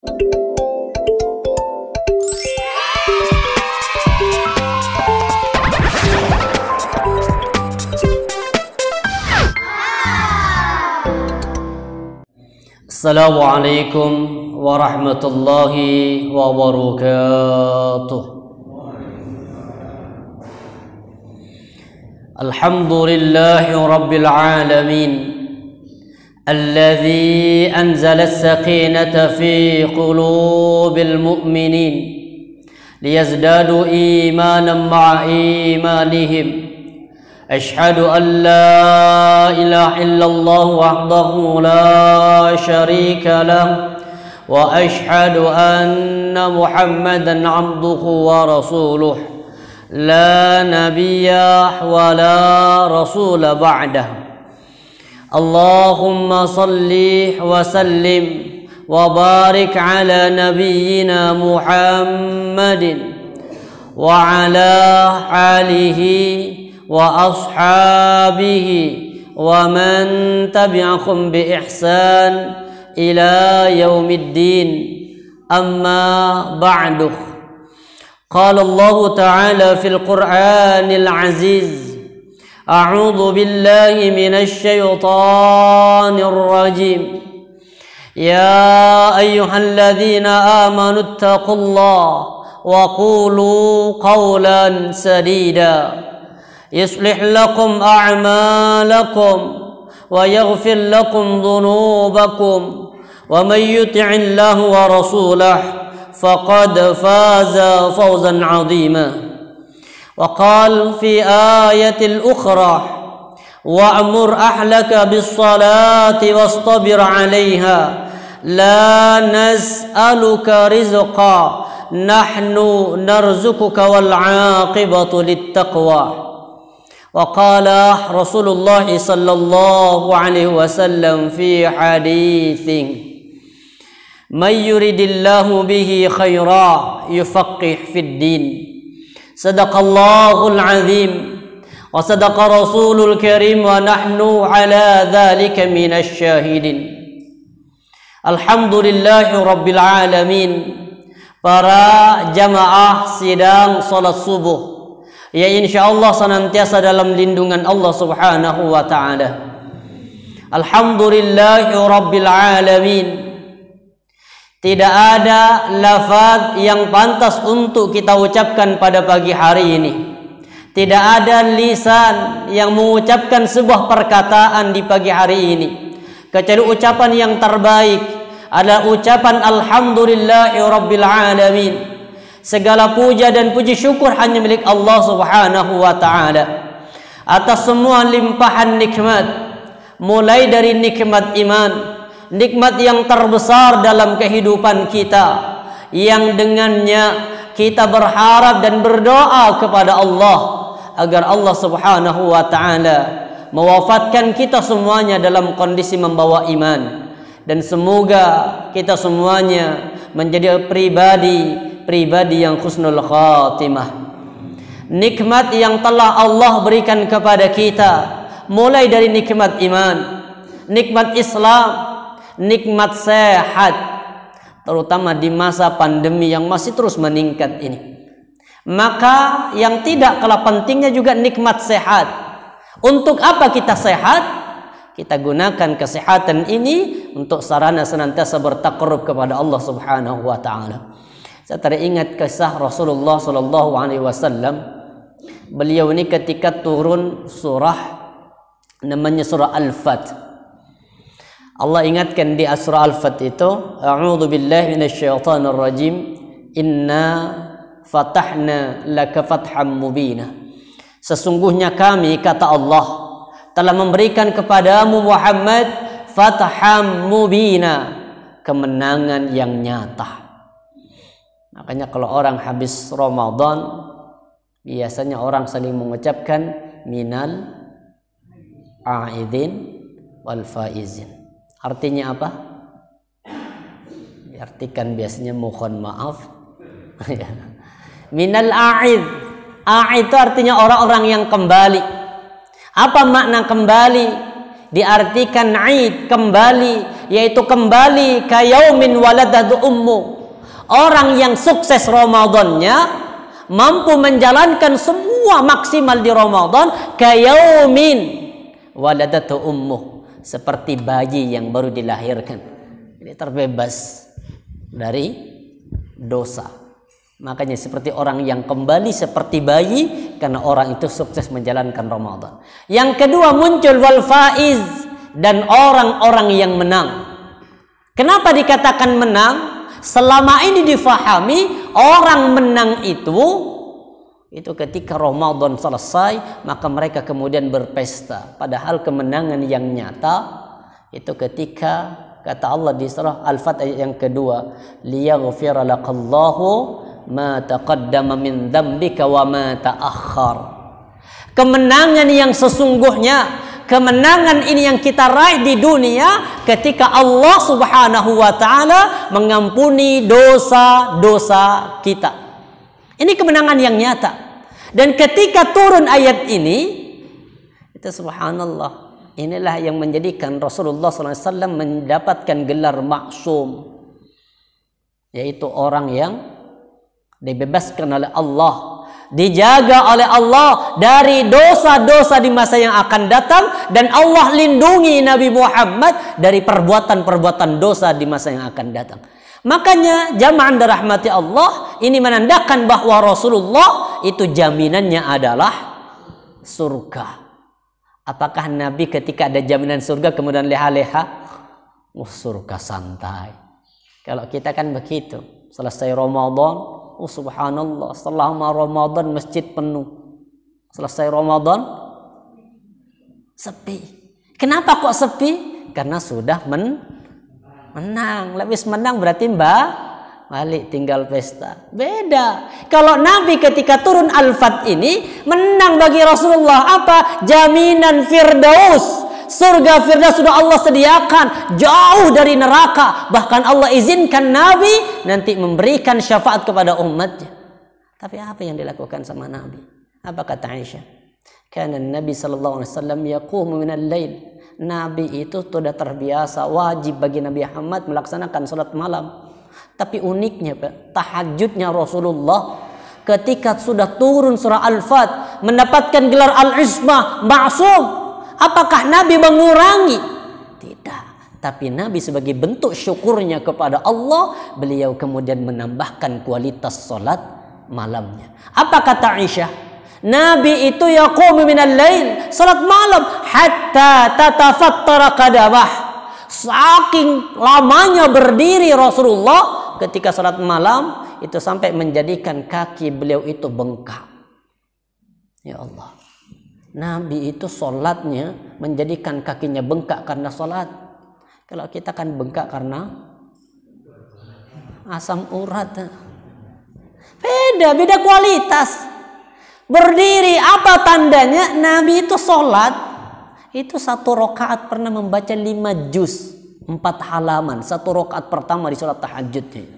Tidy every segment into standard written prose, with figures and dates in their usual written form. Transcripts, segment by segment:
Assalamualaikum warahmatullahi wabarakatuh. Alhamdulillahi rabbil alamin, alladzi anzala as-sakinata fi qulubil mu'minin liyazdadu imanan ma'a imanihim. أشهد أن لا إله إلا الله وحده لا شريك له وأشهد أن محمدا عبده ورسوله لا نبي ولا رسول بعده. اللهم صل وسلم وبارك على نبينا محمد وعلى آله wa ashabihi wa man tabi'ahum bi ihsan ila yaumiddin, amma ba'du. Qala Allah ta'ala fil Qur'anil aziz, a'udzu billahi minasy syaithanir rajim. Ya ayyuhalladzina amanu taqullaha wa qulu qawlan sadida يصلح لكم أعمالكم ويغفر لكم ذنوبكم ومن يطع الله ورسوله فقد فاز فوزا عظيما. وقال في آية أخرى وأمر أهلك بالصلاة واصطبر عليها لا نسألك رزقا نحن نرزقك والعاقبة للتقوى. وقال رسول الله صلى الله عليه وسلم في حديث من يريد الله به خيرا يفقه في الدين. صدق الله العظيم وصدق رسول الكريم ونحن على ذلك من الشاهدين. Alhamdulillahi rabbil alamin. Para jamaah sidang salat subuh, ya insyaallah senantiasa dalam lindungan Allah Subhanahu wa taala. Alhamdulillahi rabbil alamin. Tidak ada lafaz yang pantas untuk kita ucapkan pada pagi hari ini. Tidak ada lisan yang mengucapkan sebuah perkataan di pagi hari ini kecuali ucapan yang terbaik adalah ucapan alhamdulillahi rabbil alamin. Segala puja dan puji syukur hanya milik Allah Subhanahu wa taala atas semua limpahan nikmat, mulai dari nikmat iman, nikmat yang terbesar dalam kehidupan kita, yang dengannya kita berharap dan berdoa kepada Allah agar Allah Subhanahu wa taala mewafatkan kita semuanya dalam kondisi membawa iman, dan semoga kita semuanya menjadi pribadi yang husnul khatimah. Nikmat yang telah Allah berikan kepada kita, mulai dari nikmat iman, nikmat Islam, nikmat sehat, terutama di masa pandemi yang masih terus meningkat ini. Maka yang tidak kalah pentingnya juga nikmat sehat. Untuk apa kita sehat? Kita gunakan kesehatan ini untuk sarana senantiasa bertaqarrub kepada Allah Subhanahu wa taala. Saya teringat kisah Rasulullah sallallahu alaihi wasallam. Beliau ini ketika turun surah namanya surah Al-Fat. Allah ingatkan di surah Al-Fat itu, a'udzu billahi minasyaitonir rajim, inna fatahna laka fatham mubina. Sesungguhnya kami, kata Allah, telah memberikan kepadamu Muhammad fatham mubina, kemenangan yang nyata. Makanya kalau orang habis Ramadan, biasanya orang saling mengucapkan minal a'idin wal faizin. Artinya apa? Diartikan biasanya mohon maaf. Minal a'id. A'id itu artinya orang-orang yang kembali. Apa makna kembali? Diartikan aid, kembali yaitu kembali ka yaumin waladatu ummu. Orang yang sukses Ramadannya, mampu menjalankan semua maksimal di Ramadan, ka yaumin waladatu ummu, seperti bayi yang baru dilahirkan. Ini terbebas dari dosa. Makanya seperti orang yang kembali seperti bayi, karena orang itu sukses menjalankan Ramadan. Yang kedua muncul wal faiz, dan orang-orang yang menang. Kenapa dikatakan menang? Selama ini difahami orang menang itu ketika Ramadan selesai maka mereka kemudian berpesta. Padahal kemenangan yang nyata itu ketika kata Allah di surah Al-Fat ayat yang kedua, liyaghfira lakallahu ma taqaddama min dzambika wa ma ta'akhkhar. Kemenangan yang sesungguhnya, kemenangan ini yang kita raih di dunia ketika Allah Subhanahu wa taala mengampuni dosa-dosa kita. Ini kemenangan yang nyata. Dan ketika turun ayat ini, itu subhanallah, inilah yang menjadikan Rasulullah SAW mendapatkan gelar maksum, yaitu orang yang dibebaskan oleh Allah, dijaga oleh Allah dari dosa-dosa di masa yang akan datang, dan Allah lindungi Nabi Muhammad dari perbuatan-perbuatan dosa di masa yang akan datang. Makanya jamaah dirahmati Allah, ini menandakan bahwa Rasulullah itu jaminannya adalah surga. Apakah Nabi ketika ada jaminan surga kemudian leha-leha? Surga santai. Kalau kita kan begitu, selesai Ramadan, subhanallah, selama Ramadan masjid penuh. Selesai Ramadan sepi. Kenapa kok sepi? Karena sudah menang. Lebih menang berarti balik tinggal pesta. Beda. Kalau Nabi ketika turun Al-Fat ini menang bagi Rasulullah apa? Jaminan Firdaus. Surga Firdaus sudah Allah sediakan, jauh dari neraka. Bahkan Allah izinkan Nabi nanti memberikan syafaat kepada umatnya. Tapi apa yang dilakukan sama Nabi? Apa kata Aisyah? Karena Nabi SAW yaqumu minal lail. Nabi itu sudah terbiasa, wajib bagi Nabi Muhammad melaksanakan salat malam. Tapi uniknya Pak, tahajudnya Rasulullah ketika sudah turun surah Al-Fat, mendapatkan gelar Al-Ismah, Ma'sum. Apakah Nabi mengurangi? Tidak. Tapi Nabi sebagai bentuk syukurnya kepada Allah, beliau kemudian menambahkan kualitas salat malamnya. Apa kata Aisyah? Nabi itu yaqumu minal lail, salat malam hatta tatafattara qadamah. Saking lamanya berdiri Rasulullah ketika salat malam itu sampai menjadikan kaki beliau itu bengkak. Ya Allah. Nabi itu salatnya menjadikan kakinya bengkak karena salat. Kalau kita kan bengkak karena asam urat. Beda kualitas. Berdiri apa tandanya? Nabi itu sholat itu 1 rakaat pernah membaca 5 juz 4 halaman. 1 rakaat pertama di sholat tahajudnya.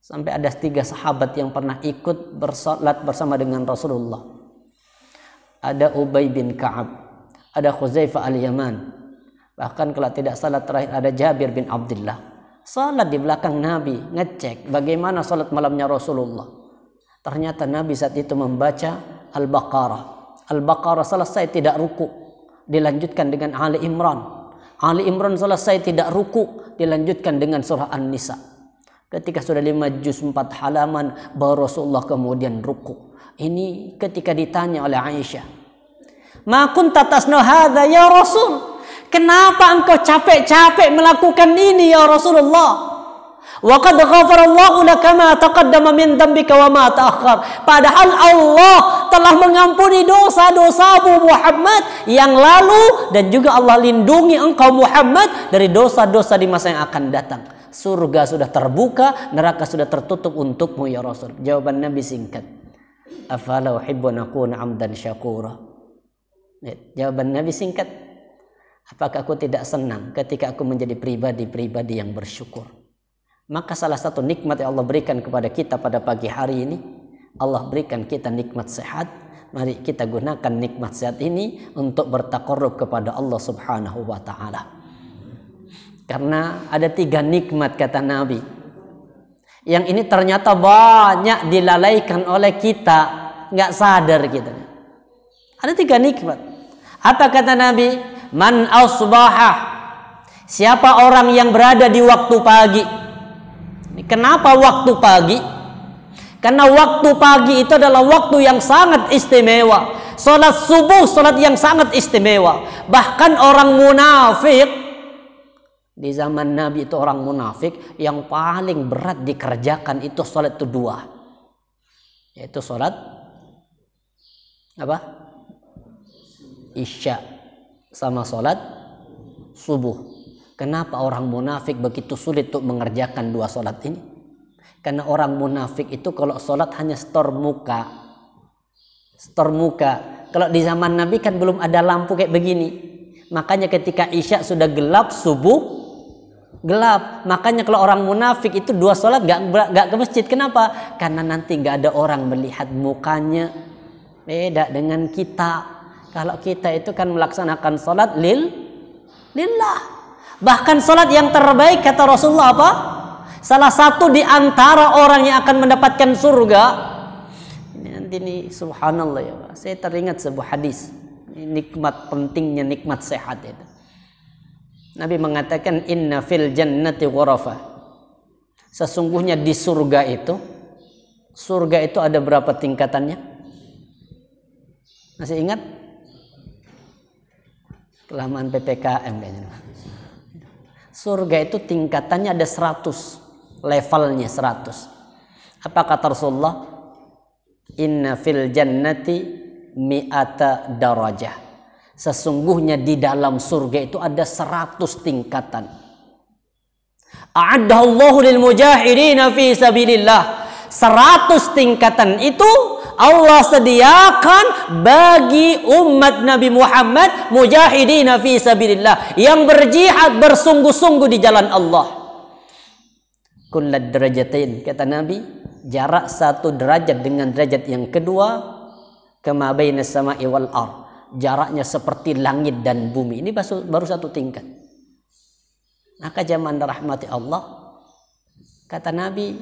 Sampai ada 3 sahabat yang pernah ikut bersolat bersama dengan Rasulullah. Ada Ubay bin Ka'ab, ada Khuzaifah al-Yaman, bahkan kalau tidak salat terakhir ada Jabir bin Abdullah. Salat di belakang Nabi, ngecek bagaimana salat malamnya Rasulullah. Ternyata Nabi saat itu membaca Al-Baqarah. Al-Baqarah selesai tidak ruku, dilanjutkan dengan Ali Imran. Ali Imran selesai tidak ruku, dilanjutkan dengan surah An-Nisa. Ketika sudah 5 juz 4 halaman baru Rasulullah kemudian ruku. Ini ketika ditanya oleh Aisyah, "Ma kunta tasna hadza ya Rasul?" Kenapa engkau capek-capek melakukan ini ya Rasulullah? Wa qad ghafarallahu laka ma taqaddama min dzambika wa ma ta'akhkhar. Padahal Allah telah mengampuni dosa-dosamu Muhammad yang lalu, dan juga Allah lindungi engkau Muhammad dari dosa-dosa di masa yang akan datang. Surga sudah terbuka, neraka sudah tertutup untukmu ya Rasul. Jawaban Nabi singkat, afala uhibbu an akuna 'abdan syakura. Jawaban Nabi singkat, apakah aku tidak senang ketika aku menjadi pribadi-pribadi yang bersyukur? Maka salah satu nikmat yang Allah berikan kepada kita pada pagi hari ini, Allah berikan kita nikmat sehat. Mari kita gunakan nikmat sehat ini untuk bertaqarrub kepada Allah Subhanahu wa taala. Karena ada 3 nikmat kata Nabi. Yang ini ternyata banyak dilalaikan oleh kita, nggak sadar kita. Ada 3 nikmat. Apa kata Nabi? Man asbaha, siapa orang yang berada di waktu pagi. Kenapa waktu pagi? Karena waktu pagi itu adalah waktu yang sangat istimewa. Salat subuh, salat yang sangat istimewa. Bahkan orang munafik, di zaman Nabi itu orang munafik yang paling berat dikerjakan itu salat itu 2. Yaitu salat apa? Isya sama salat subuh. Kenapa orang munafik begitu sulit untuk mengerjakan 2 salat ini? Karena orang munafik itu kalau sholat hanya setor muka. Setor muka. Kalau di zaman Nabi kan belum ada lampu kayak begini. Makanya ketika isya sudah gelap, subuh gelap. Makanya kalau orang munafik itu 2 sholat gak ke masjid. Kenapa? Karena nanti gak ada orang melihat mukanya. Beda dengan kita. Kalau kita itu kan melaksanakan sholat lillah. Bahkan sholat yang terbaik kata Rasulullah apa? Salah satu di antara orang yang akan mendapatkan surga. Ini subhanallah ya. Saya teringat sebuah hadis. Nikmat pentingnya nikmat sehat itu. Nabi mengatakan inna fil jannati ghurafa. Sesungguhnya di surga itu ada berapa tingkatannya? Masih ingat? Kelamaan PPKM kayaknya. Surga itu tingkatannya ada 100. Levelnya 100. Apa kata Rasulullah? Inna fil jannati mi'ata darajah. Sesungguhnya di dalam surga itu ada 100 tingkatan. A'addahallahu lil mujahidin fi sabilillah. 100 tingkatan itu Allah sediakan bagi umat Nabi Muhammad mujahidin fi sabilillah, yang berjihad bersungguh-sungguh di jalan Allah. Kullad darajatain, kata Nabi, jarak 1 derajat dengan derajat yang kedua, kama bainas sama'i wal ardh, jaraknya seperti langit dan bumi. Ini baru 1 tingkat. Maka zaman rahmati Allah, kata Nabi,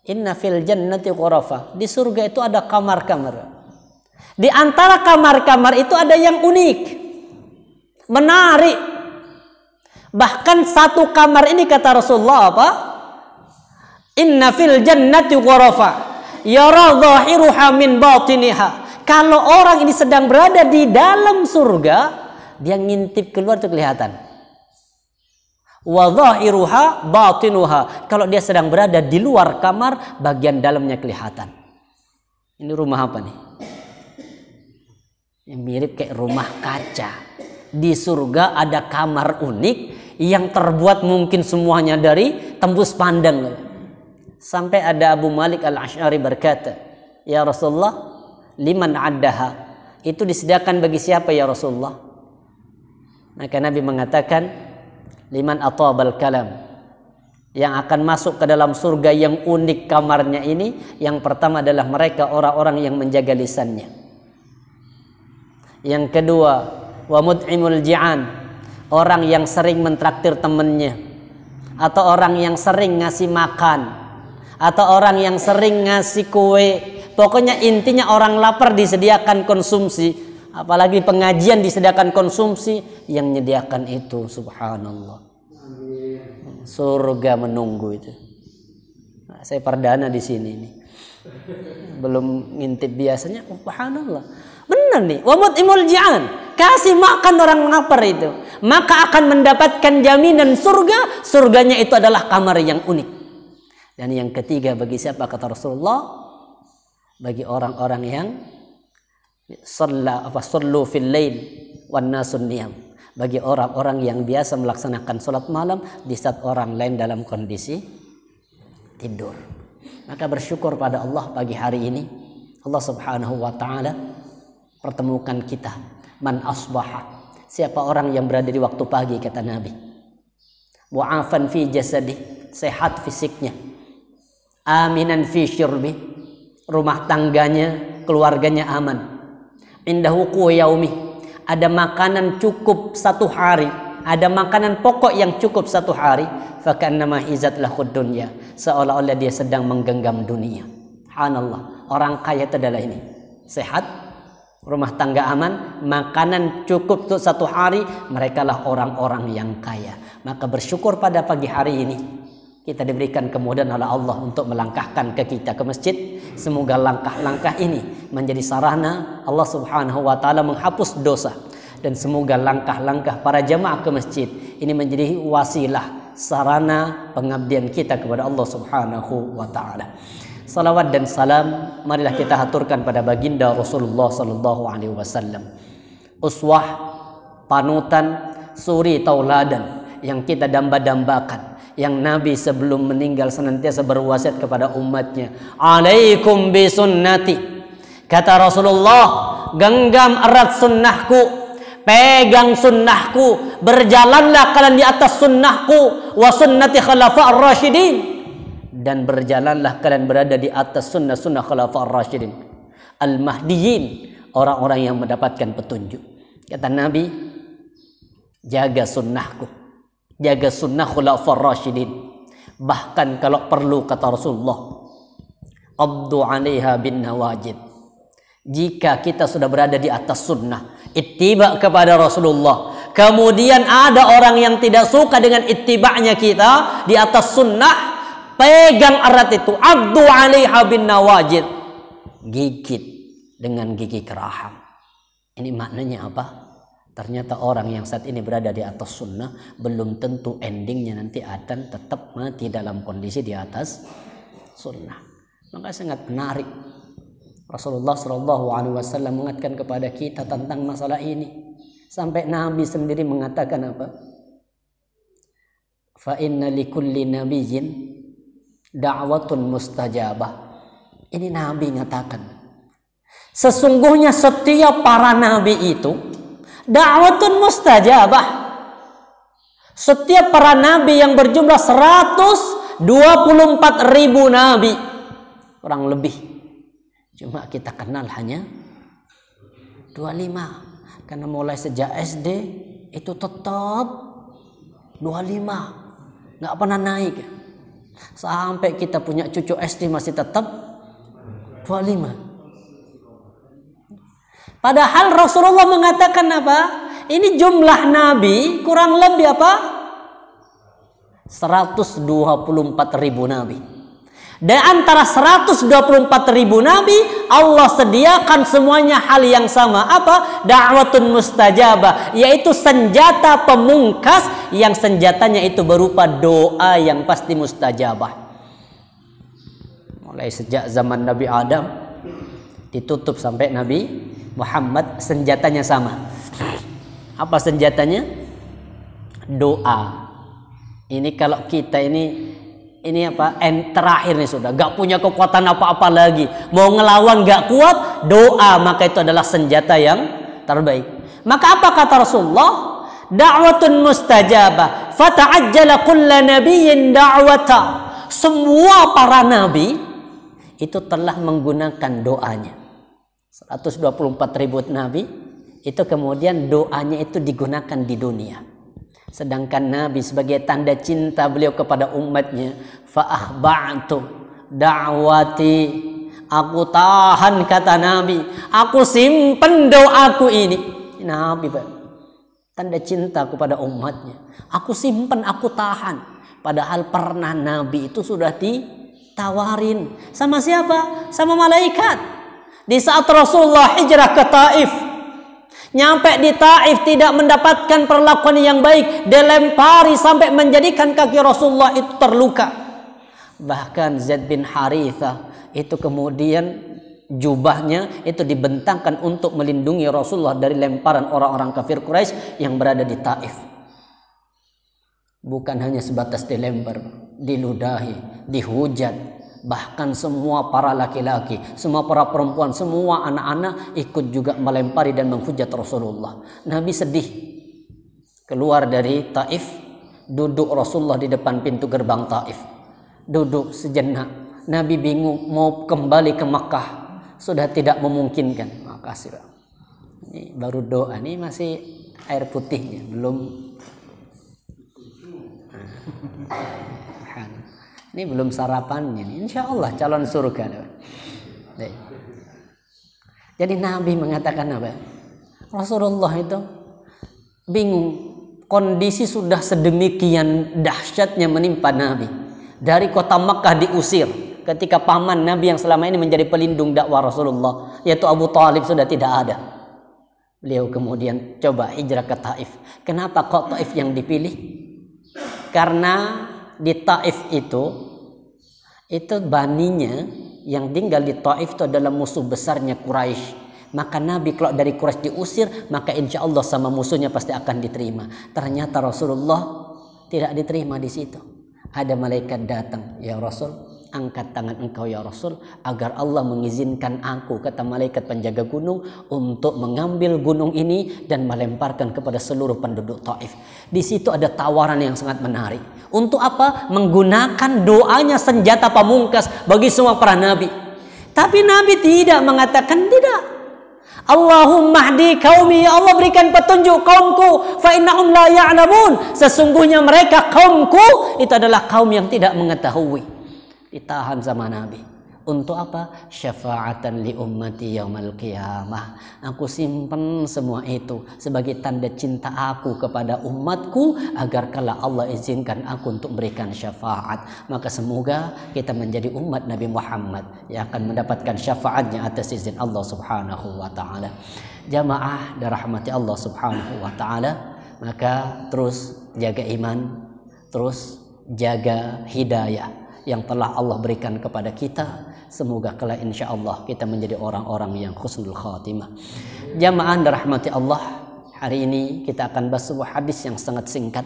inna fil jannati ghurafa, di surga itu ada kamar-kamar. Di antara kamar-kamar itu ada yang unik, menarik. Bahkan 1 kamar ini kata Rasulullah apa? Inna fil jannati ghurafa yara dhahiruha min batiniha. Kalau orang ini sedang berada di dalam surga, dia ngintip keluar itu kelihatan. Wa dhahiruha batinuha. Kalau dia sedang berada di luar kamar, bagian dalamnya kelihatan. Ini rumah apa nih? Yang mirip kayak rumah kaca. Di surga ada kamar unik yang terbuat mungkin semuanya dari tembus pandang. Sampai ada Abu Malik Al-Asy'ari berkata, ya Rasulullah, liman addaha, itu disediakan bagi siapa ya Rasulullah? Maka Nabi mengatakan, liman atabal kalam, yang akan masuk ke dalam surga yang unik kamarnya ini, yang pertama adalah mereka orang-orang yang menjaga lisannya. Yang kedua, wa mut'imul ji'an, orang yang sering mentraktir temannya, atau orang yang sering ngasih makan, atau orang yang sering ngasih kue. Pokoknya intinya orang lapar disediakan konsumsi, apalagi pengajian disediakan konsumsi. Yang menyediakan itu subhanallah, surga menunggu itu. Nah, saya perdana di sini nih, belum ngintip biasanya. Subhanallah, benar nih. Wamut imul ji'an, kasih makan orang lapar itu, maka akan mendapatkan jaminan surga. Surganya itu adalah kamar yang unik. Dan yang ketiga, bagi siapa kata Rasulullah? Bagi orang-orang yang sallu fil lail wan nasun niyam. Bagi orang-orang yang biasa melaksanakan salat malam di saat orang lain dalam kondisi tidur. Maka bersyukur pada Allah pagi hari ini, Allah Subhanahu wa taala pertemukan kita. Man asbaha, siapa orang yang berada di waktu pagi kata Nabi. Mu'afan fi jasadi, sehat fisiknya. Aminan fi syurbi, rumah tangganya, keluarganya aman. Indahu quyaumi, ada makanan cukup 1 hari, ada makanan pokok yang cukup satu hari, fakannama hizat lahud dunya, seolah-olah dia sedang menggenggam dunia. Subhanallah, orang kaya itu adalah ini. Sehat, rumah tangga aman, makanan cukup untuk satu hari, mereka lah orang-orang yang kaya. Maka bersyukur pada pagi hari ini kita diberikan kemudahan oleh Allah untuk melangkahkan kita ke masjid. Semoga langkah-langkah ini menjadi sarana Allah Subhanahu wa taala menghapus dosa, dan semoga langkah-langkah para jamaah ke masjid ini menjadi wasilah sarana pengabdian kita kepada Allah Subhanahu wa taala. Salawat dan salam marilah kita haturkan pada baginda Rasulullah sallallahu alaihi wasallam, uswah, panutan, suri tauladan yang kita damba-dambakan, yang Nabi sebelum meninggal senantiasa berwasiat kepada umatnya, alaikum bi sunnati, kata Rasulullah, genggam erat sunnahku, pegang sunnahku, berjalanlah kalian di atas sunnahku, wa sunnati khulafa ar-rasyidin, dan berjalanlah kalian berada di atas sunnah-sunnah khulafa ar-rasyidin al-mahdiyin, orang-orang yang mendapatkan petunjuk. Kata Nabi, jaga sunnahku, jaga sunnah khulafa ar-rasyidin, bahkan kalau perlu, kata Rasulullah, abdu 'alaiha bin nawajid. Jika kita sudah berada di atas sunnah, ittiba kepada Rasulullah, kemudian ada orang yang tidak suka dengan ittiba'nya kita di atas sunnah, pegang erat itu, abdu 'alaiha bin nawajid, gigit dengan gigi geraham. Ini maknanya apa? Ternyata orang yang saat ini berada di atas sunnah belum tentu endingnya nanti akan tetap mati dalam kondisi di atas sunnah. Maka sangat menarik, Rasulullah SAW mengatakan kepada kita tentang masalah ini, sampai Nabi sendiri mengatakan apa? Fa inna likulli nabiyyin da'watun mustajabah. Ini Nabi mengatakan, sesungguhnya setiap para nabi itu da'watun mustajabah. Setiap para nabi yang berjumlah 124.000 nabi kurang lebih, cuma kita kenal hanya 25, karena mulai sejak SD itu tetap 25, nggak pernah naik. Sampai kita punya cucu SD masih tetap 25. Padahal Rasulullah mengatakan apa? Ini jumlah nabi kurang lebih apa? 124.000 nabi. Dan antara 124.000 nabi, Allah sediakan semuanya hal yang sama. Apa? Da'watun mustajabah, yaitu senjata pemungkas yang senjatanya itu berupa doa yang pasti mustajabah. Mulai sejak zaman Nabi Adam ditutup sampai Nabi Muhammad, senjatanya sama. Apa senjatanya? Doa. Ini kalau kita ini apa? Terakhir nih sudah, gak punya kekuatan apa-apa lagi, mau ngelawan gak kuat, doa, maka itu adalah senjata yang terbaik. Maka apa kata Rasulullah? Da'watun mustajabah, fata'ajjala kulla nabiyyin da'wata. Semua para nabi itu telah menggunakan doanya. 124.000 nabi itu kemudian doanya itu digunakan di dunia. Sedangkan Nabi sebagai tanda cinta beliau kepada umatnya, fa akhba'tu da'wati, aku tahan, kata Nabi, aku simpen doaku ini. Nabi Pak, tanda cinta kepada umatnya, aku simpen, aku tahan. Padahal pernah Nabi itu sudah ditawarin sama siapa? Sama malaikat. Di saat Rasulullah hijrah ke Taif, nyampe di Taif tidak mendapatkan perlakuan yang baik, dilempari sampai menjadikan kaki Rasulullah itu terluka. Bahkan Zaid bin Harithah itu kemudian jubahnya itu dibentangkan untuk melindungi Rasulullah dari lemparan orang-orang kafir Quraisy yang berada di Taif. Bukan hanya sebatas dilempar, diludahi, dihujat. Bahkan semua para laki-laki, semua para perempuan, semua anak-anak ikut juga melempari dan menghujat Rasulullah. Nabi sedih. Keluar dari Taif, duduk Rasulullah di depan pintu gerbang Taif. Duduk sejenak. Nabi bingung mau kembali ke Makkah, sudah tidak memungkinkan. Makasih Pak. Ini baru doa, ini masih air putihnya, belum Ini belum sarapannya nih. Insya Allah calon surga. Jadi Nabi mengatakan apa? Rasulullah itu bingung. Kondisi sudah sedemikian dahsyatnya menimpa Nabi. Dari kota Makkah diusir. Ketika paman Nabi yang selama ini menjadi pelindung dakwah Rasulullah, yaitu Abu Talib, sudah tidak ada. Beliau kemudian coba hijrah ke Taif. Kenapa kok Taif yang dipilih? Karena di Taif itu baninya yang tinggal di Taif itu adalah musuh besarnya Quraisy. Maka Nabi kalau dari Quraisy diusir, maka insya Allah sama musuhnya pasti akan diterima. Ternyata Rasulullah tidak diterima di situ. Ada malaikat datang, ya Rasul, angkat tangan engkau ya Rasul, agar Allah mengizinkan aku, kata malaikat penjaga gunung, untuk mengambil gunung ini dan melemparkan kepada seluruh penduduk Taif. Di situ ada tawaran yang sangat menarik. Untuk apa? Menggunakan doanya senjata pamungkas bagi semua para nabi. Tapi Nabi tidak mengatakan tidak. Allahumma hdi qaumi, ya Allah berikan petunjuk kaumku, fa innahum la ya'lamun, sesungguhnya mereka kaumku itu adalah kaum yang tidak mengetahui. Ditahan sama Nabi. Untuk apa? Syafa'atan li ummati yaumal qiyamah. Aku simpan semua itu sebagai tanda cinta aku kepada umatku, agar kala Allah izinkan aku untuk berikan syafaat. Maka semoga kita menjadi umat Nabi Muhammad yang akan mendapatkan syafaatnya atas izin Allah Subhanahu wa taala. Jamaah dirahmati Allah Subhanahu wa taala, maka terus jaga iman, terus jaga hidayah yang telah Allah berikan kepada kita. Semoga kelak insya Allah kita menjadi orang-orang yang husnul khatimah. Jamaah dirahmati Allah, hari ini kita akan bahas sebuah hadis yang sangat singkat,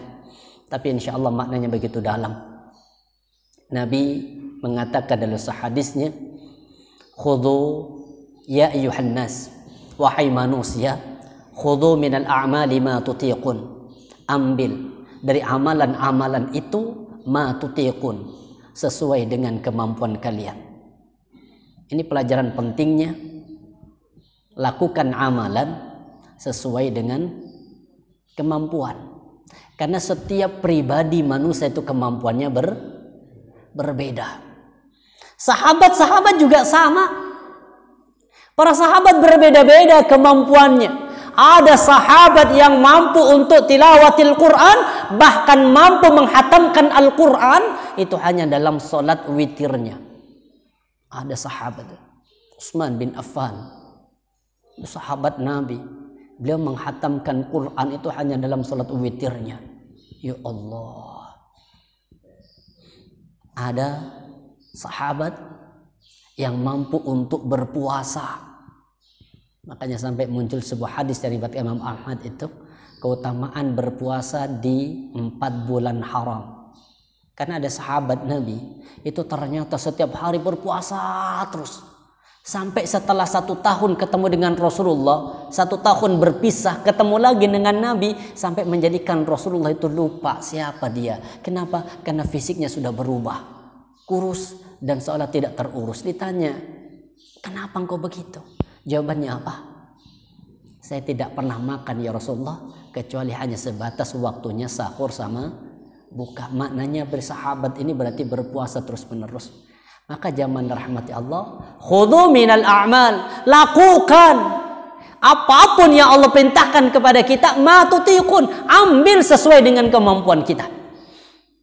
tapi insya Allah maknanya begitu dalam. Nabi mengatakan dalam hadisnya, khudhu ya ayyuhan nas, wahai manusia, khudhu minal a'mali ma tutiqun, ambil dari amalan-amalan itu ma tutiqun, sesuai dengan kemampuan kalian. Ini pelajaran pentingnya. Lakukan amalan sesuai dengan kemampuan. Karena setiap pribadi manusia itu kemampuannya berbeda. Sahabat-sahabat juga sama. Para sahabat berbeda-beda kemampuannya. Ada sahabat yang mampu untuk tilawatil Quran, bahkan mampu menghatamkan Al-Quran, itu hanya dalam solat witirnya. Ada sahabat Utsman bin Affan, sahabat Nabi, beliau menghatamkan Quran itu hanya dalam solat witirnya. Ya Allah. Ada sahabat yang mampu untuk berpuasa. Makanya sampai muncul sebuah hadis dari Imam Ahmad itu, keutamaan berpuasa di 4 bulan haram. Karena ada sahabat Nabi itu ternyata setiap hari berpuasa terus. Sampai setelah 1 tahun ketemu dengan Rasulullah, 1 tahun berpisah ketemu lagi dengan Nabi, sampai menjadikan Rasulullah itu lupa siapa dia. Kenapa? Karena fisiknya sudah berubah, kurus dan seolah tidak terurus. Ditanya, kenapa engkau begitu? Jawabannya apa? Saya tidak pernah makan ya Rasulullah, kecuali hanya sebatas waktunya sahur sama buka. Maknanya bersahabat ini berarti berpuasa terus menerus. Maka zaman rahmati Allah, khudhu minal a'mal, lakukan apapun yang Allah perintahkan kepada kita, ma tutiqun, ambil sesuai dengan kemampuan kita.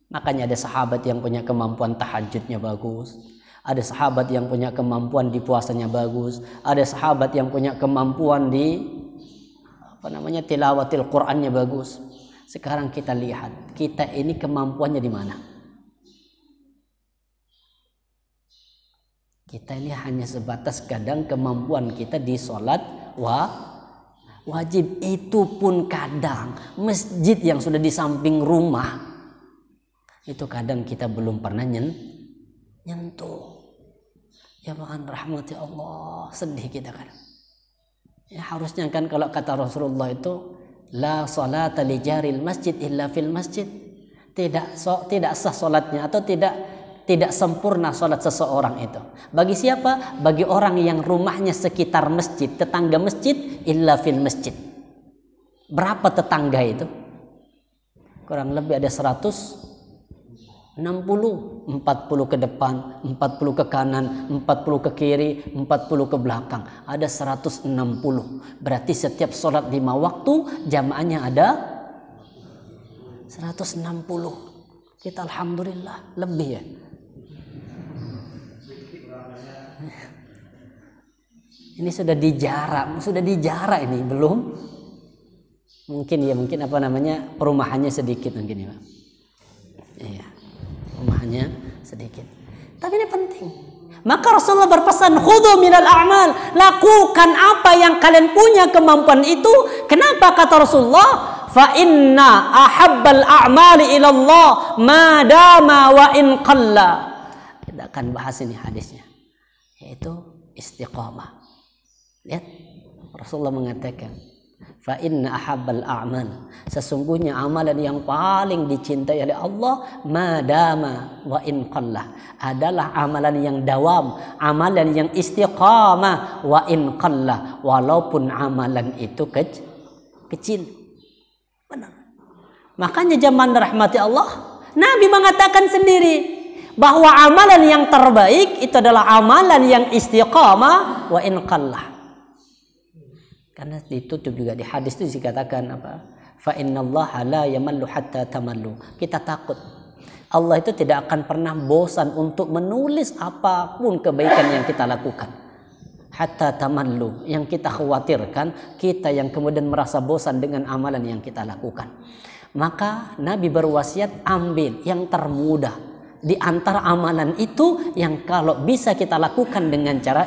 Makanya ada sahabat yang punya kemampuan tahajudnya bagus, ada sahabat yang punya kemampuan di puasanya bagus, ada sahabat yang punya kemampuan di tilawatil Qur'annya bagus. Sekarang kita lihat, kita ini kemampuannya di mana? Kita ini hanya sebatas kadang kemampuan kita di sholat wajib. Itu pun kadang masjid yang sudah di samping rumah, itu kadang kita belum pernah nyentuh. Ya bahkan rahmati Allah, sedih kita kan. Ya harusnya kan kalau kata Rasulullah itu, la salata li jaril masjid illa fil masjid. Tidak sah salatnya atau tidak sempurna salat seseorang itu. Bagi siapa? Bagi orang yang rumahnya sekitar masjid, tetangga masjid, illa fil masjid. Berapa tetangga itu? Kurang lebih ada 100 60, 40 ke depan, 40 ke kanan, 40 ke kiri, 40 ke belakang. Ada 160. Berarti setiap sholat 5 waktu jamaahnya ada 160. Kita alhamdulillah lebih ya. Ini sudah dijarak ini belum. Mungkin apa namanya, perumahannya sedikit mungkin ya. Iya. Rumahnya sedikit. Tapi ini penting. Maka Rasulullah berpesan, khudhu minal a'mal, lakukan apa yang kalian punya kemampuan itu. Kenapa kata Rasulullah? Fa inna ahabbal a'mali ilallah ma dama wa in qalla. Kita akan bahas ini hadisnya, yaitu istiqamah. Lihat, Rasulullah mengatakan, fa inna ahabbal a'mal, sesungguhnya amalan yang paling dicintai oleh Allah, madama wa in qalla, adalah amalan yang dawam, amalan yang istiqamah, wa in qalla, walaupun amalan itu kecil. Benar. Makanya zaman rahmati Allah, Nabi mengatakan sendiri bahwa amalan yang terbaik itu adalah amalan yang istiqamah wa in qalla. Karena ditutup juga di hadis itu dikatakan apa? Fa innallaha la yamallu hatta tamallu. Kita takut Allah itu tidak akan pernah bosan untuk menulis apapun kebaikan yang kita lakukan. Hatta tamallu, yang kita khawatirkan kita yang kemudian merasa bosan dengan amalan yang kita lakukan. Maka Nabi berwasiat, ambil yang termudah di antara amalan itu yang kalau bisa kita lakukan dengan cara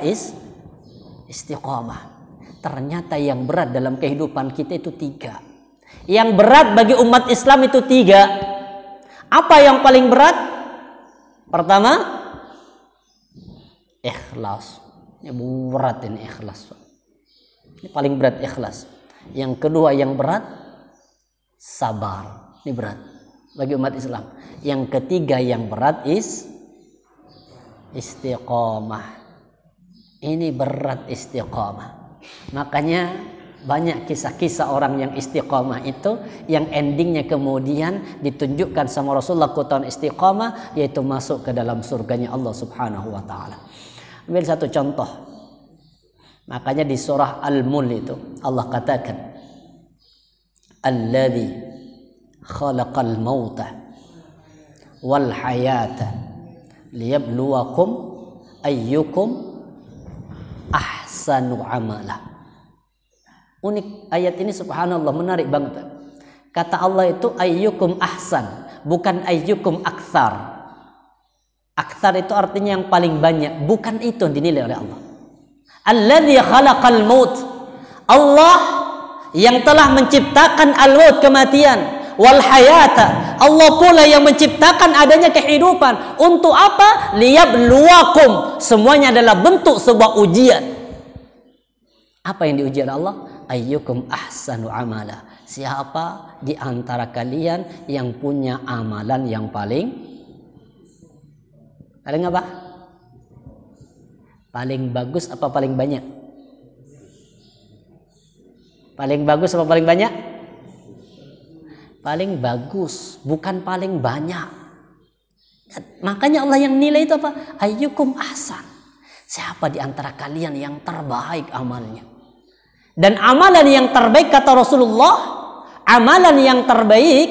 istiqamah. Ternyata yang berat dalam kehidupan kita itu 3. Yang berat bagi umat Islam itu 3. Apa yang paling berat? Pertama, ikhlas. Ini berat, ini ikhlas. Ini paling berat, ikhlas. Yang kedua yang berat, sabar. Ini berat bagi umat Islam. Yang ketiga yang berat istiqamah. Ini berat istiqamah. Makanya banyak kisah-kisah orang yang istiqamah itu yang endingnya kemudian ditunjukkan sama Rasulullah keutamaan istiqamah, yaitu masuk ke dalam surganya Allah Subhanahu wa taala. Ambil satu contoh. Makanya di surah Al-Mulk itu Allah katakan, alladzi khalaqal mauta wal hayata liyabluwakum ayyukum ahsanu amala. Unik ayat ini, subhanallah, menarik banget. Kata Allah itu ayyukum ahsan, bukan ayyukum aktsar. Aktsar itu artinya yang paling banyak, bukan itu yang dinilai oleh Allah. Alladzi khalaqal maut, Allah yang telah menciptakan al-maut, kematian, wal hayata, Allah pula yang menciptakan adanya kehidupan. Untuk apa? Liyabluwakum, semuanya adalah bentuk sebuah ujian. Apa yang diuji oleh Allah? Ayyukum ahsanu amala, siapa di antara kalian yang punya amalan yang paling apa? Paling bagus apa paling banyak? Paling bagus apa paling banyak? Paling bagus, bukan paling banyak. Makanya Allah yang nilai itu apa? Ayyukum ahsan, siapa di antara kalian yang terbaik amalnya. Dan amalan yang terbaik kata Rasulullah, amalan yang terbaik,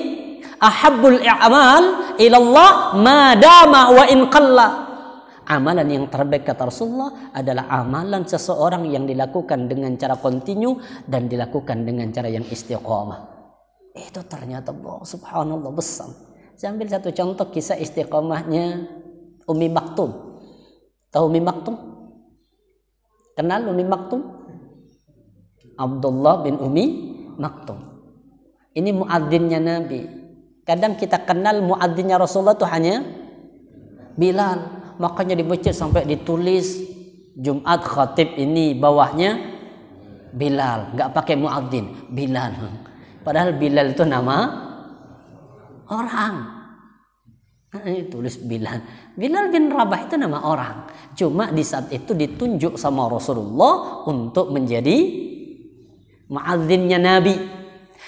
ahabbul a'mal ilallah madama wa in qalla. Amalan yang terbaik kata Rasulullah adalah amalan seseorang yang dilakukan dengan cara kontinu dan dilakukan dengan cara yang istiqamah. Itu ternyata Allah subhanallah besar. Saya ambil satu contoh kisah istiqamahnya Ummi Maktum. Tahu Ummi Maktum? Kenal Ummi Maktum? Abdullah bin Ummi Maktum. Ini muadzinnya Nabi. Kadang kita kenal muadzinnya Rasulullah itu hanya Bilal. Makanya di masjid sampai ditulis Jumat khatib ini bawahnya Bilal, nggak pakai muadzin, Bilal. Padahal Bilal itu nama orang. Tulis Bilal. Bilal bin Rabah itu nama orang. Cuma di saat itu ditunjuk sama Rasulullah untuk menjadi muadzinnya Nabi.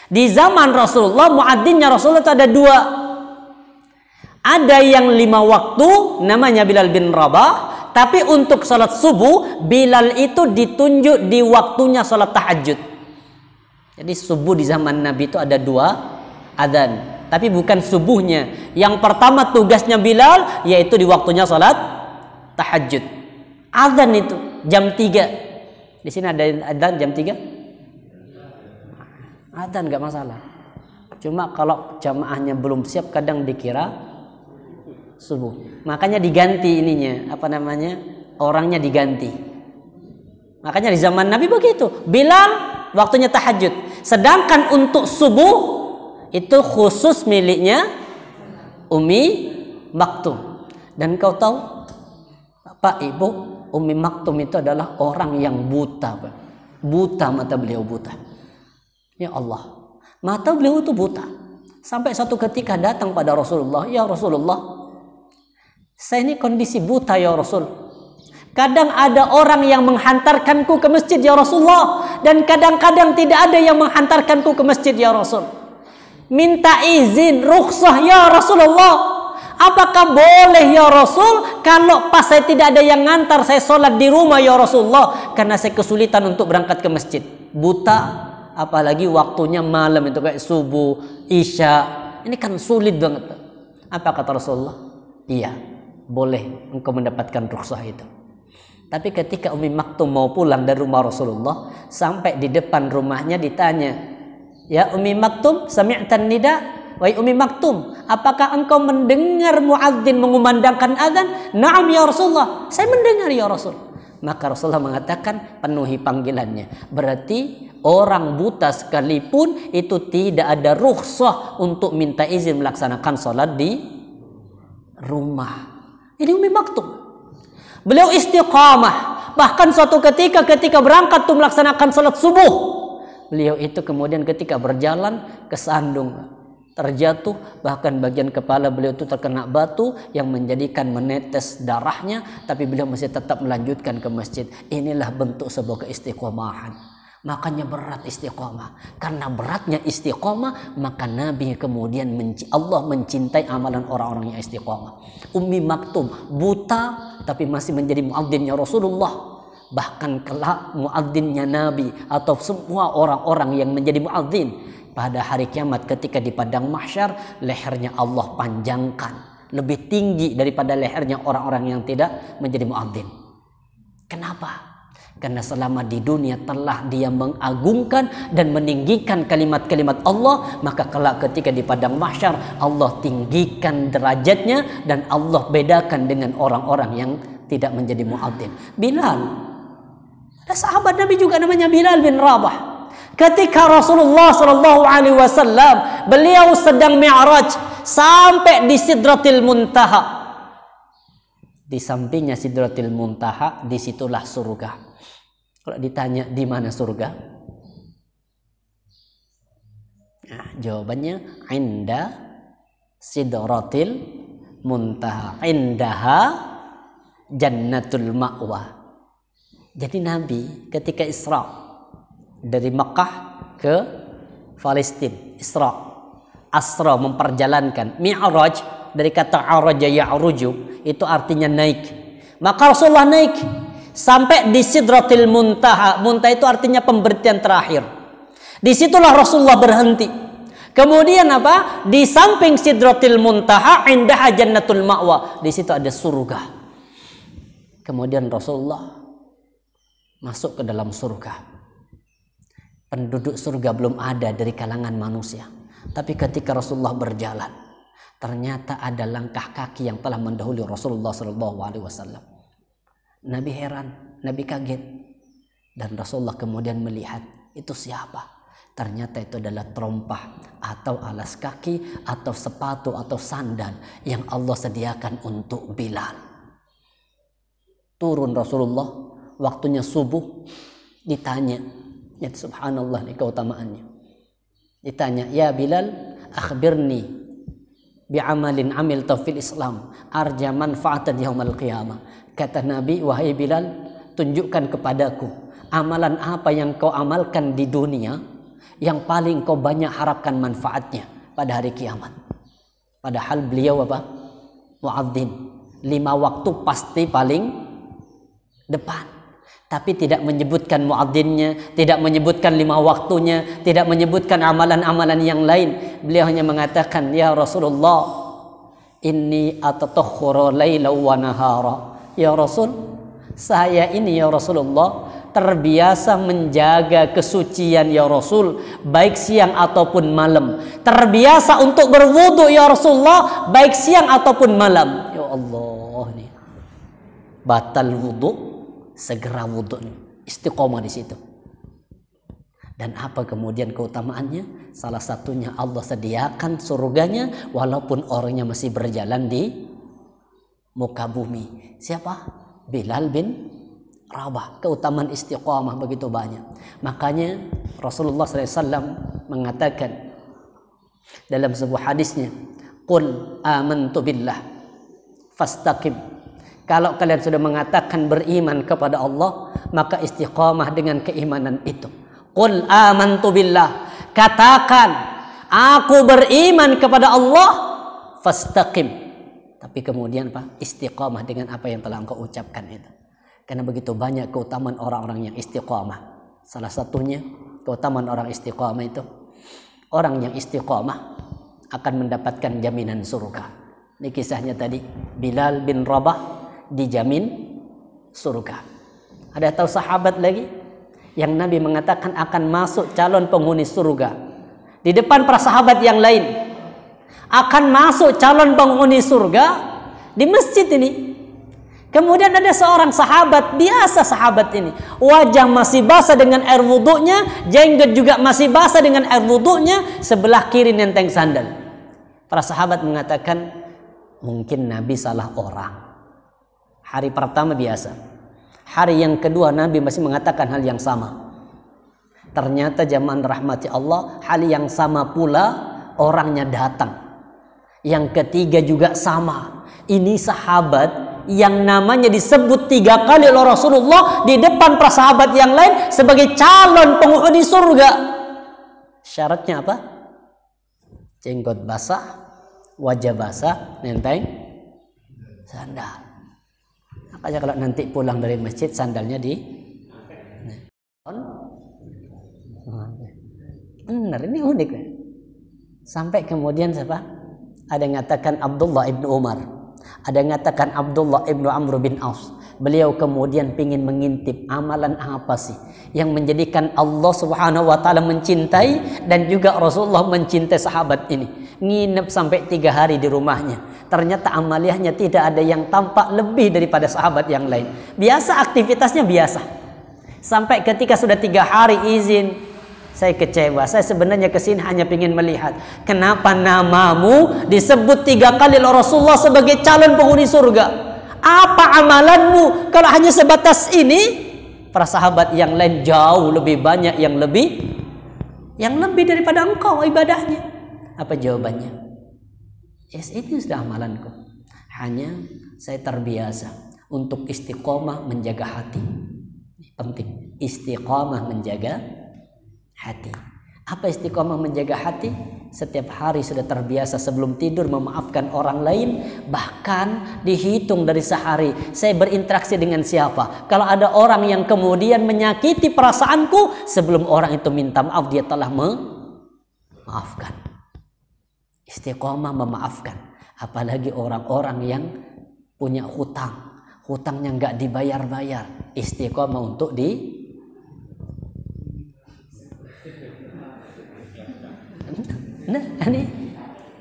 Di zaman Rasulullah, muadzinnya Rasulullah itu ada 2. Ada yang 5 waktu namanya Bilal bin Rabah, tapi untuk salat subuh Bilal itu ditunjuk di waktunya salat tahajud. Jadi subuh di zaman Nabi itu ada 2 adzan, tapi bukan subuhnya. Yang pertama tugasnya Bilal yaitu di waktunya salat tahajud. Adzan itu jam 3. Di sini ada adzan jam 3? Adzan enggak masalah. Cuma kalau jamaahnya belum siap kadang dikira subuh. Makanya diganti ininya, orangnya diganti. Makanya di zaman Nabi begitu. Bilal waktunya tahajud. Sedangkan untuk subuh itu khusus miliknya Ummi Maktum. Dan kau tahu, Bapak Ibu, Ummi Maktum itu adalah orang yang buta, Pak. Buta, mata beliau buta. Ya Allah, mata beliau itu buta. Sampai satu ketika datang pada Rasulullah, ya Rasulullah, saya ini kondisi buta ya Rasul. Kadang ada orang yang menghantarkanku ke masjid ya Rasulullah, dan kadang-kadang tidak ada yang menghantarkanku ke masjid ya Rasul. Minta izin, rukhsah ya Rasulullah. Apakah boleh ya Rasul kalau pas saya tidak ada yang ngantar, saya sholat di rumah ya Rasulullah, karena saya kesulitan untuk berangkat ke masjid. Buta, apalagi waktunya malam itu kayak subuh, isya. Ini kan sulit banget. Apa kata Rasulullah? Iya, boleh engkau mendapatkan rukhsah itu. Tapi ketika Ummi Maktum mau pulang dari rumah Rasulullah, sampai di depan rumahnya ditanya, ya Ummi Maktum, sami'tan nida? Wahai Ummi Maktum, apakah engkau mendengar muadzin mengumandangkan azan? Naam ya Rasulullah, saya mendengar ya Rasul. Maka Rasulullah mengatakan, penuhi panggilannya. Berarti orang buta sekalipun itu tidak ada rukhsah untuk minta izin melaksanakan sholat di rumah. Ini Ummi Maktum. Beliau istiqamah. Bahkan suatu ketika berangkat untuk melaksanakan salat subuh, beliau itu kemudian ketika berjalan kesandung, terjatuh, bahkan bagian kepala beliau itu terkena batu yang menjadikan menetes darahnya, tapi beliau masih tetap melanjutkan ke masjid. Inilah bentuk sebuah keistiqomahan. Makanya berat istiqomah. Karena beratnya istiqomah, maka Nabi kemudian Allah mencintai amalan orang-orang yang istiqomah. Ummi Maktum buta tapi masih menjadi muadzinnya Rasulullah. Bahkan kelak muadzinnya Nabi atau semua orang-orang yang menjadi muadzin pada hari kiamat ketika di padang mahsyar, lehernya Allah panjangkan lebih tinggi daripada lehernya orang-orang yang tidak menjadi muadzin. Kenapa? Karena selama di dunia telah dia mengagungkan dan meninggikan kalimat-kalimat Allah, maka kelak ketika di padang mahsyar Allah tinggikan derajatnya dan Allah bedakan dengan orang-orang yang tidak menjadi muadzin. Bilal, ada sahabat Nabi juga namanya Bilal bin Rabah. Ketika Rasulullah SAW beliau sedang mi'raj sampai di Sidratil Muntaha, di sampingnya Sidratil Muntaha disitulah surga. Kalau ditanya di mana surga, nah, jawabannya inda Sidratil Muntaha, indaha jannatul ma'wa. Jadi Nabi ketika Isra dari Mekah ke Palestina, Asra memperjalankan, Mi'raj dari kata araja ya'ruju itu artinya naik. Maka Rasulullah naik sampai di Sidratil Muntaha. Muntaha itu artinya pemberhentian terakhir. Disitulah Rasulullah berhenti. Kemudian apa? Di samping Sidratil Muntaha indaha jannatul ma'wa. Di situ ada surga. Kemudian Rasulullah masuk ke dalam surga. Penduduk surga belum ada dari kalangan manusia. Tapi ketika Rasulullah berjalan, ternyata ada langkah kaki yang telah mendahului Rasulullah SAW. Nabi heran, Nabi kaget. Dan Rasulullah kemudian melihat, itu siapa? Ternyata itu adalah terompah atau alas kaki atau sepatu atau sandal yang Allah sediakan untuk Bilal. Turun Rasulullah, waktunya subuh, ditanya, ya subhanallah ini keutamaannya. Ditanya, ya Bilal, akhbirni bi'amalin amil tawfil Islam arja manfaatan yaumal qiyamah. Kata Nabi, wahai Bilal, tunjukkan kepadaku amalan apa yang kau amalkan di dunia yang paling kau banyak harapkan manfaatnya pada hari kiamat. Padahal beliau apa? muadzin. 5 waktu pasti paling depan. Tapi tidak menyebutkan muadzinnya, tidak menyebutkan 5 waktunya, tidak menyebutkan amalan-amalan yang lain. Beliau hanya mengatakan, ya Rasulullah, inni atatakhkhuru laila wa nahara. Ya Rasul, saya ini ya Rasulullah terbiasa menjaga kesucian ya Rasul, baik siang ataupun malam. Terbiasa untuk berwudu ya Rasulullah, baik siang ataupun malam. Ya Allah, nih batal wudu, segera wudu, istiqomah di situ. Dan apa kemudian keutamaannya? Salah satunya Allah sediakan surganya walaupun orangnya masih berjalan di muka bumi. Siapa? Bilal bin Rabah. Keutamaan istiqamah begitu banyak. Makanya Rasulullah SAW mengatakan dalam sebuah hadisnya, qul amantu billah fastaqim. Kalau kalian sudah mengatakan beriman kepada Allah, maka istiqamah dengan keimanan itu. Qul amantu billah, katakan aku beriman kepada Allah, fastaqim. Tapi kemudian apa? Istiqamah dengan apa yang telah engkau ucapkan itu. Karena begitu banyak keutamaan orang-orang yang istiqamah. Salah satunya keutamaan orang istiqamah itu, orang yang istiqamah akan mendapatkan jaminan surga. Ini kisahnya tadi, Bilal bin Rabah dijamin surga. Ada tahu sahabat lagi yang Nabi mengatakan akan masuk calon penghuni surga di depan para sahabat yang lain, akan masuk calon penghuni surga di masjid ini. Kemudian ada seorang sahabat, biasa sahabat ini, wajah masih basah dengan air wudunya, jenggot juga masih basah dengan air wudunya, sebelah kiri nenteng sandal. Para sahabat mengatakan, mungkin Nabi salah orang. Hari pertama biasa, hari yang kedua Nabi masih mengatakan hal yang sama. Ternyata jamaah rahmati Allah, hal yang sama pula orangnya datang. Yang ketiga juga sama. Ini sahabat yang namanya disebut 3 kali oleh Rasulullah di depan para sahabat yang lain sebagai calon penghuni surga. Syaratnya apa? Jenggot basah, wajah basah, nenteng sandal. Makanya kalau nanti pulang dari masjid sandalnya di benar, ini unik. Sampai kemudian siapa? Ada yang mengatakan Abdullah ibnu Umar, ada yang mengatakan Abdullah ibnu Amr bin Aus. Beliau kemudian ingin mengintip amalan apa sih yang menjadikan Allah Subhanahu wa taala mencintai dan juga Rasulullah mencintai sahabat ini. Nginep sampai 3 hari di rumahnya. Ternyata amaliyahnya tidak ada yang tampak lebih daripada sahabat yang lain. Biasa, aktivitasnya biasa. Sampai ketika sudah 3 hari izin, saya kecewa. Saya sebenarnya kesini hanya ingin melihat kenapa namamu disebut 3 kali oleh Rasulullah sebagai calon penghuni surga. Apa amalanmu? Kalau hanya sebatas ini, para sahabat yang lain jauh lebih banyak yang lebih daripada engkau ibadahnya. Apa jawabannya? Yes, itu sudah amalanku. Hanya saya terbiasa untuk istiqomah menjaga hati. Penting, istiqomah menjaga hati. Apa istiqomah menjaga hati? Setiap hari sudah terbiasa sebelum tidur memaafkan orang lain. Bahkan dihitung dari sehari saya berinteraksi dengan siapa. Kalau ada orang yang kemudian menyakiti perasaanku, sebelum orang itu minta maaf dia telah memaafkan. Istiqomah memaafkan. Apalagi orang-orang yang punya hutang, hutangnya nggak dibayar-bayar, istiqomah untuk Nah, ini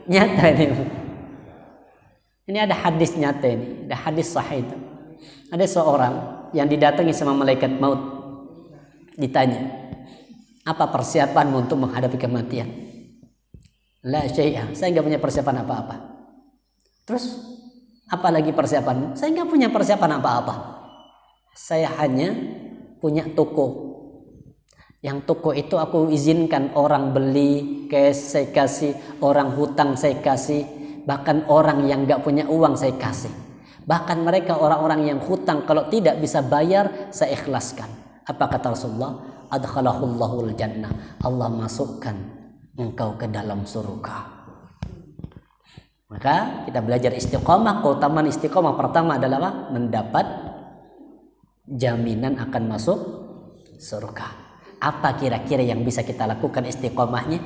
nyata ini. Ini ada hadis nyata ini, ada hadis sahih itu. Ada seorang yang didatangi sama malaikat maut, ditanya, apa persiapanmu untuk menghadapi kematian? La syai'ah, saya nggak punya persiapan apa-apa. Terus apa lagi persiapanmu? Saya nggak punya persiapan apa-apa. Saya hanya punya toko. Yang toko itu aku izinkan orang beli, cash saya kasih, orang hutang saya kasih, bahkan orang yang nggak punya uang saya kasih. Bahkan mereka orang-orang yang hutang kalau tidak bisa bayar saya ikhlaskan. Apa kata Rasulullah? Adkhalahullahul jannah. Allah masukkan engkau ke dalam surga. Maka kita belajar istiqomah. Keutamaan istiqomah pertama adalah apa? Mendapat jaminan akan masuk surga. Apa kira-kira yang bisa kita lakukan istiqomahnya?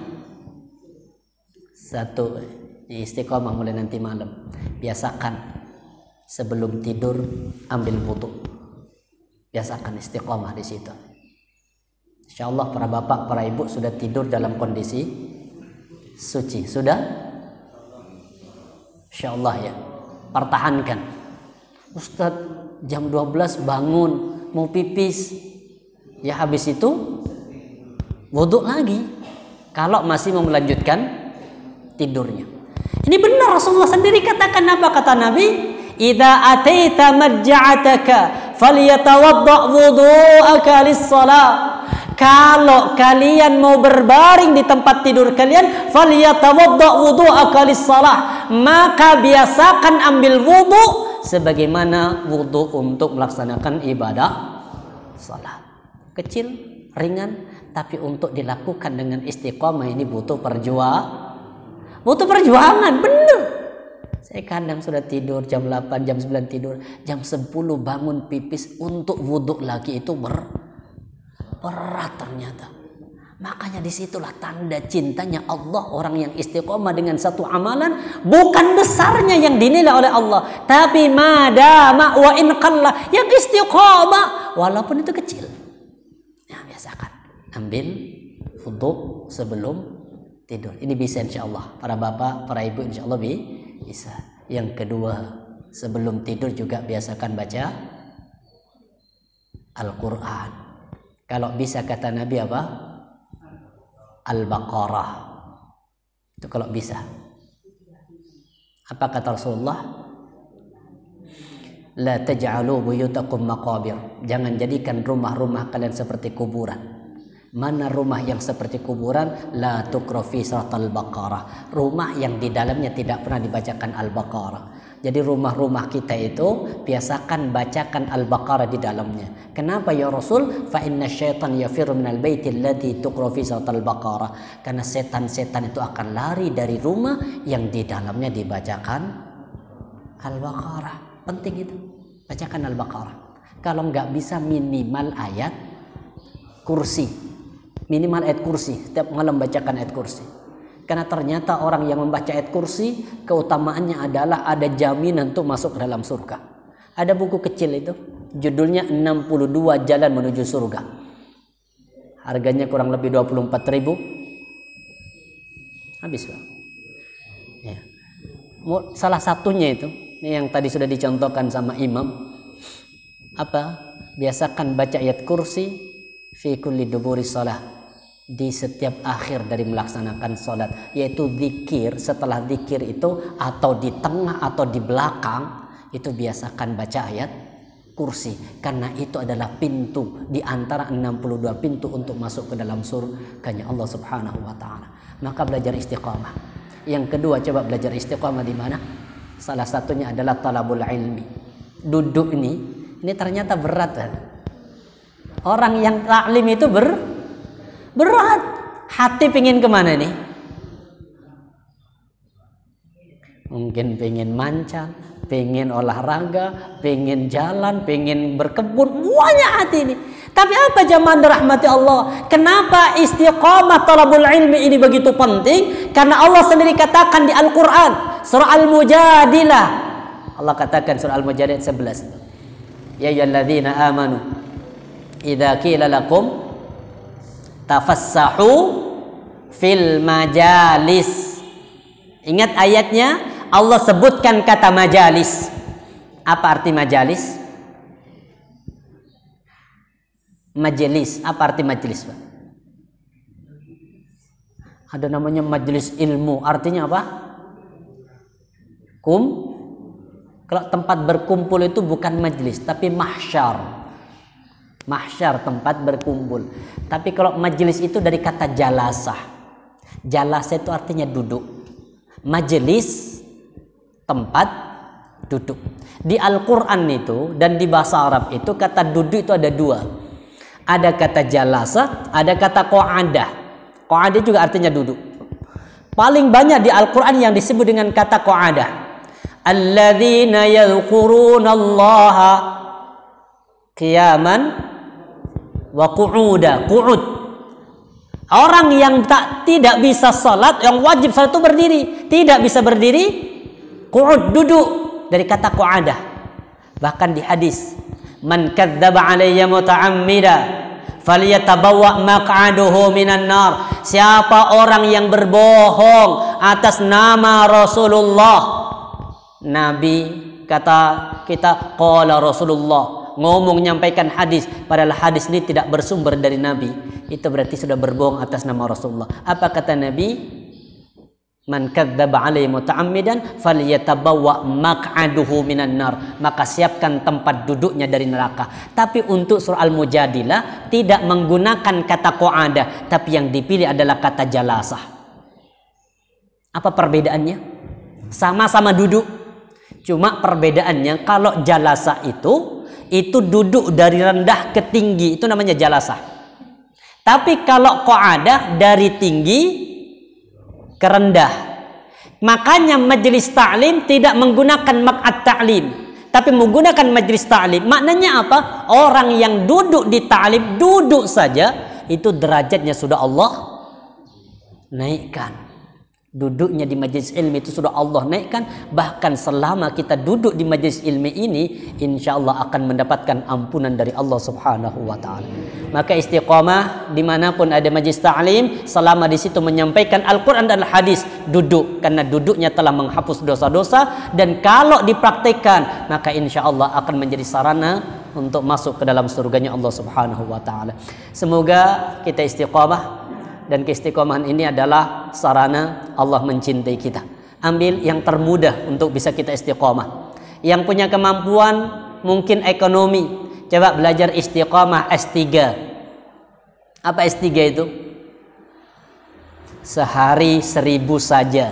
Satu, istiqomah mulai nanti malam. Biasakan sebelum tidur ambil wudu. Biasakan istiqomah di situ. Insyaallah para bapak, para ibu sudah tidur dalam kondisi suci. Sudah? Insyaallah ya. Pertahankan. Ustaz, jam 12 bangun mau pipis. Ya habis itu wudu lagi. Kalau masih mau melanjutkan tidurnya. Ini benar, Rasulullah sendiri katakan apa kata Nabi? Idza ataita madja'ataka falyatawadda wudu'aka lis-shalah. Kalau kalian mau berbaring di tempat tidur kalian, falyatawadda wudu'aka lis-shalah, maka biasakan ambil wudu sebagaimana wudu untuk melaksanakan ibadah salat. Kecil, ringan, tapi untuk dilakukan dengan istiqomah ini butuh perjuangan, bener. Saya kadang sudah tidur jam 8, jam 9 tidur, jam 10 bangun pipis untuk wudhu lagi, itu berat ternyata. Makanya disitulah tanda cintanya Allah. Orang yang istiqomah dengan satu amalan, bukan besarnya yang dinilai oleh Allah, tapi madama wa in qalla, yang istiqomah walaupun itu kecil. Nah, biasakan ambil wudhu sebelum tidur. Ini bisa insyaallah. Para bapak, para ibu insyaallah bisa. Yang kedua, sebelum tidur juga biasakan baca Al-Quran. Kalau bisa kata Nabi apa? Al-Baqarah. Itu kalau bisa. Apa kata Rasulullah? La taj'alu buyutakum maqabir. Jangan jadikan rumah-rumah kalian seperti kuburan. Mana rumah yang seperti kuburan? La tukrafi surat Al-Baqarah. Rumah yang di dalamnya tidak pernah dibacakan Al-Baqarah. Jadi rumah-rumah kita itu biasakan bacakan Al-Baqarah di dalamnya. Kenapa ya Rasul? Fa inna syaitan yafirru minal baiti alladhi tukrafi surat Al-Baqarah. Karena setan-setan itu akan lari dari rumah yang di dalamnya dibacakan Al-Baqarah. Penting itu. Bacakan Al-Baqarah. Kalau nggak bisa minimal ayat kursi. Minimal ayat kursi, setiap malam bacakan ayat kursi. Karena ternyata orang yang membaca ayat kursi, keutamaannya adalah ada jaminan untuk masuk ke dalam surga. Ada buku kecil itu, judulnya 62 Jalan Menuju Surga. Harganya kurang lebih 24.000. Habis, Pak. Ya. Salah satunya itu, yang tadi sudah dicontohkan sama imam. Apa? Biasakan baca ayat kursi fi kulli duburi shalah, di setiap akhir dari melaksanakan sholat, yaitu zikir. Setelah zikir itu, atau di tengah atau di belakang, itu biasakan baca ayat kursi, karena itu adalah pintu di antara 62 pintu untuk masuk ke dalam surganya Allah Subhanahu wa taala. Maka belajar istiqamah. Yang kedua, coba belajar istiqamah di mana? Salah satunya adalah talabul ilmi. Duduk ini ternyata berat kan? Orang yang taklim itu berat. Hati pengen kemana nih? Mungkin pengen mancan, pengen olahraga, pengen jalan, pengen berkebun, banyak hati ini. Tapi apa jamaah dirahmati Allah? Kenapa istiqamah talabul ilmi ini begitu penting? Karena Allah sendiri katakan di Al-Quran, surah Al-Mujadilah. Allah katakan surah Al-Mujadilah 11. Ya ayyuhalladzina amanu idza qila lakum tafassahu fil majalis. Ingat ayatnya, Allah sebutkan kata majalis. Apa arti majalis? Majelis. Apa arti majelis, Pak? Ada namanya majelis ilmu. Artinya apa? Kalau tempat berkumpul itu bukan majelis, tapi mahsyar. Mahsyar, tempat berkumpul. Tapi kalau majelis itu dari kata jalasah. Jalasah itu artinya duduk. Majelis, tempat duduk. Di Al-Quran itu dan di bahasa Arab itu kata duduk itu ada dua. Ada kata jalasah, ada kata qa'adah. Qa'adah juga artinya duduk. Paling banyak di Al-Quran yang disebut dengan kata qa'adah. Alladzina yadhkurunallaha qiyaman wa qu'uda. Qu'ud. Orang yang tidak bisa salat, yang wajib salat itu berdiri. Tidak bisa berdiri, qu'ud, duduk. Dari kata qa'adah. Bahkan di hadis, man kadzdzaba alayya muta'ammida falyatabawwa maq'aduhu minan nar. Siapa orang yang berbohong atas nama Rasulullah, Nabi kata kita qala Rasulullah, ngomong nyampaikan hadis padahal hadis ini tidak bersumber dari Nabi, itu berarti sudah berbohong atas nama Rasulullah. Apa kata Nabi? Man kadzdzaba alaihi muta'ammidan falyatabawwa maq'aduhu minan nar. Maka siapkan tempat duduknya dari neraka. Tapi untuk surah Al-Mujadilah tidak menggunakan kata qa'adah, tapi yang dipilih adalah kata jalasah. Apa perbedaannya? Sama-sama duduk. Cuma perbedaannya kalau jalasah itu duduk dari rendah ke tinggi, itu namanya jalasah. Tapi kalau qa'adah dari tinggi ke rendah. Makanya majelis ta'lim tidak menggunakan maq'ad ta'lim, tapi menggunakan majelis ta'lim. Maknanya apa? Orang yang duduk di ta'lim, duduk saja, itu derajatnya sudah Allah naikkan. Duduknya di majelis ilmi itu sudah Allah naikkan. Bahkan selama kita duduk di majelis ilmi ini, insya Allah akan mendapatkan ampunan dari Allah subhanahu wa ta'ala. Maka istiqamah dimanapun ada majelis ta'lim, selama di situ menyampaikan Al-Quran dan Hadis, duduk. Karena duduknya telah menghapus dosa-dosa. Dan kalau dipraktikkan, maka insya Allah akan menjadi sarana untuk masuk ke dalam surganya Allah subhanahu wa ta'ala. Semoga kita istiqamah. Dan keistiqomahan ini adalah sarana Allah mencintai kita. Ambil yang termudah untuk bisa kita istiqomah. Yang punya kemampuan mungkin ekonomi, coba belajar istiqomah S3. Apa S3 itu? Sehari 1000 saja.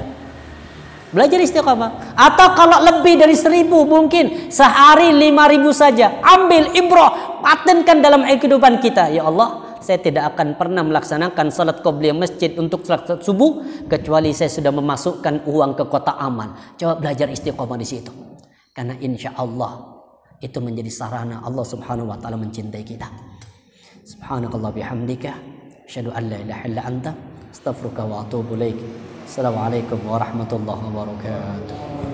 Belajar istiqomah. Atau kalau lebih dari 1000 mungkin sehari 5000 saja. Ambil ibrah, patenkan dalam kehidupan kita. Ya Allah, saya tidak akan pernah melaksanakan salat qobliyah masjid untuk salat subuh kecuali saya sudah memasukkan uang ke kotak amal. Coba belajar istiqomah di situ. Karena insya Allah itu menjadi sarana Allah subhanahu wa ta'ala mencintai kita. Subhanakallah bihamdika asyhadu an la ilaha illa anta astaghfiruka wa atubu ilaik. Assalamualaikum warahmatullahi wabarakatuh.